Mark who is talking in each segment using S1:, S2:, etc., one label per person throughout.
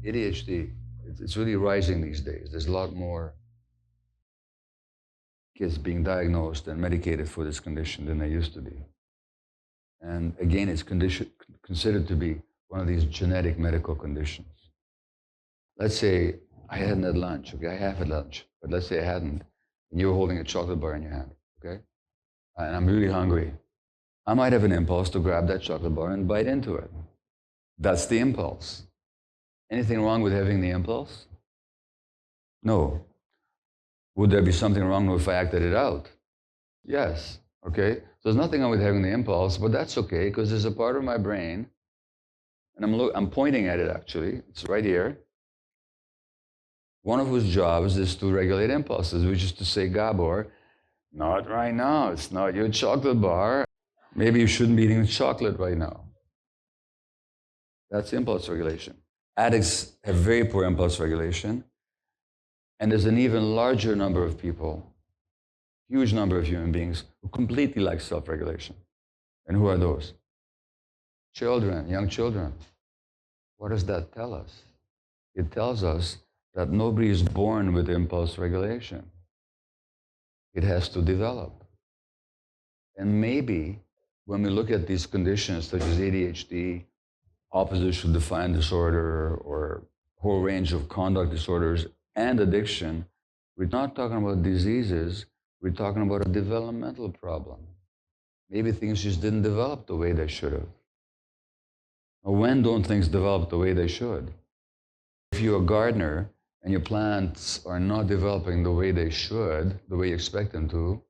S1: ADHD, it's really rising these days. There's a lot more kids being diagnosed and medicated for this condition than there used to be. And again, it's considered to be one of these genetic medical conditions. Let's say I hadn't had lunch, okay? I have had lunch, but let's say I hadn't, and you were holding a chocolate bar in your hand, okay? And I'm really hungry. I might have an impulse to grab that chocolate bar and bite into it. That's the impulse. Anything wrong with having the impulse? No. Would there be something wrong if I acted it out? Yes, okay? So there's nothing wrong with having the impulse, but that's okay, because there's a part of my brain, and I'm pointing at it actually, it's right here, one of whose jobs is to regulate impulses, which is to say, Gabor, not right now, it's not your chocolate bar. Maybe you shouldn't be eating chocolate right now. That's impulse regulation. Addicts have very poor impulse regulation, and there's an even larger number of people, huge number of human beings, who completely lack self-regulation. And who are those? Children, young children. What does that tell us? It tells us that nobody is born with impulse regulation. It has to develop. And maybe when we look at these conditions such as ADHD, oppositional defiant disorder, or a whole range of conduct disorders and addiction, we're not talking about diseases, we're talking about a developmental problem. Maybe things just didn't develop the way they should have. Now, when don't things develop the way they should? If you're a gardener and your plants are not developing the way they should, the way you expect them to,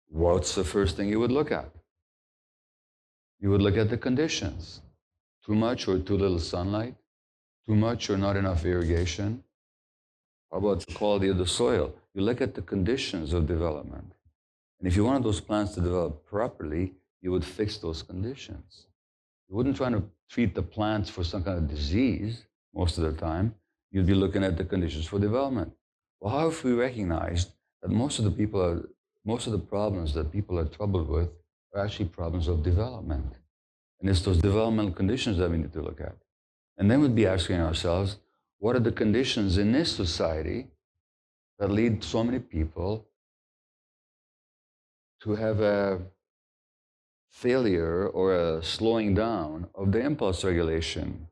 S1: what's the first thing you would look at? You would look at the conditions. Too much or too little sunlight? Too much or not enough irrigation? How about the quality of the soil? You look at the conditions of development. And if you wanted those plants to develop properly, you would fix those conditions. You wouldn't try to treat the plants for some kind of disease most of the time. You'd be looking at the conditions for development. Well, how if we recognized that most of the problems that people are troubled with are actually problems of development? And it's those developmental conditions that we need to look at. And then we'd be asking ourselves, what are the conditions in this society that lead so many people to have a failure or a slowing down of the impulse regulation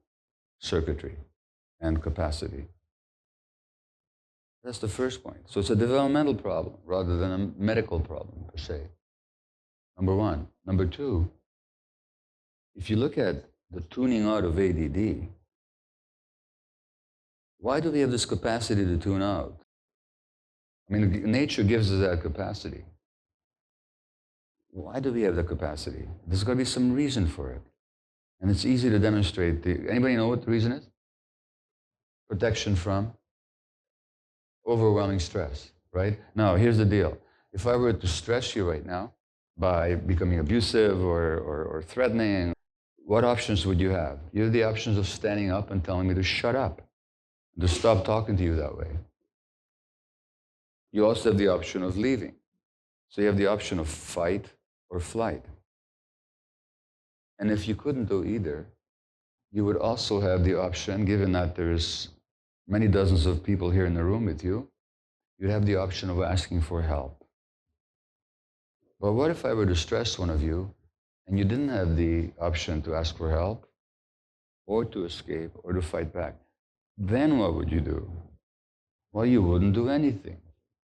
S1: circuitry and capacity? That's the first point. So it's a developmental problem rather than a medical problem per se. Number one. Number two, if you look at the tuning out of ADD, why do we have this capacity to tune out? I mean, nature gives us that capacity. Why do we have the capacity? There's got to be some reason for it. And it's easy to demonstrate. Anybody know what the reason is? Protection from overwhelming stress, right? Now, here's the deal. If I were to stress you right now by becoming abusive or threatening, what options would you have? You have the options of standing up and telling me to shut up, to stop talking to you that way. You also have the option of leaving. So you have the option of fight or flight. And if you couldn't do either, you would also have the option, given that there's many dozens of people here in the room with you, you'd have the option of asking for help. But what if I were to stress one of you and you didn't have the option to ask for help or to escape or to fight back? Then what would you do? Well, you wouldn't do anything.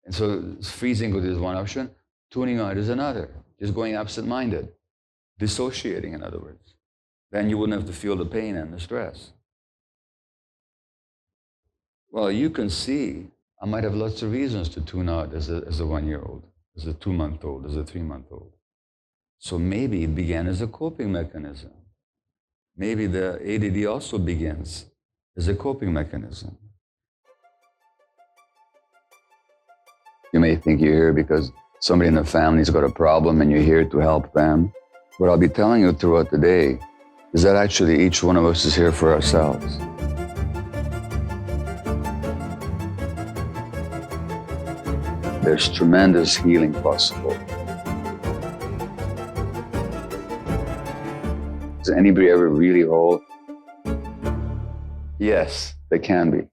S1: And so freezing is one option, tuning out is another, just going absent-minded, dissociating in other words. Then you wouldn't have to feel the pain and the stress. Well, you can see, I might have lots of reasons to tune out as a 1-year-old, as a 2-month-old, as a 3-month-old. So maybe it began as a coping mechanism. Maybe the ADD also begins as a coping mechanism. You may think you're here because somebody in the family's got a problem and you're here to help them. What I'll be telling you throughout the day is that actually each one of us is here for ourselves. There's tremendous healing possible. Is anybody ever really whole? Yes, they can be.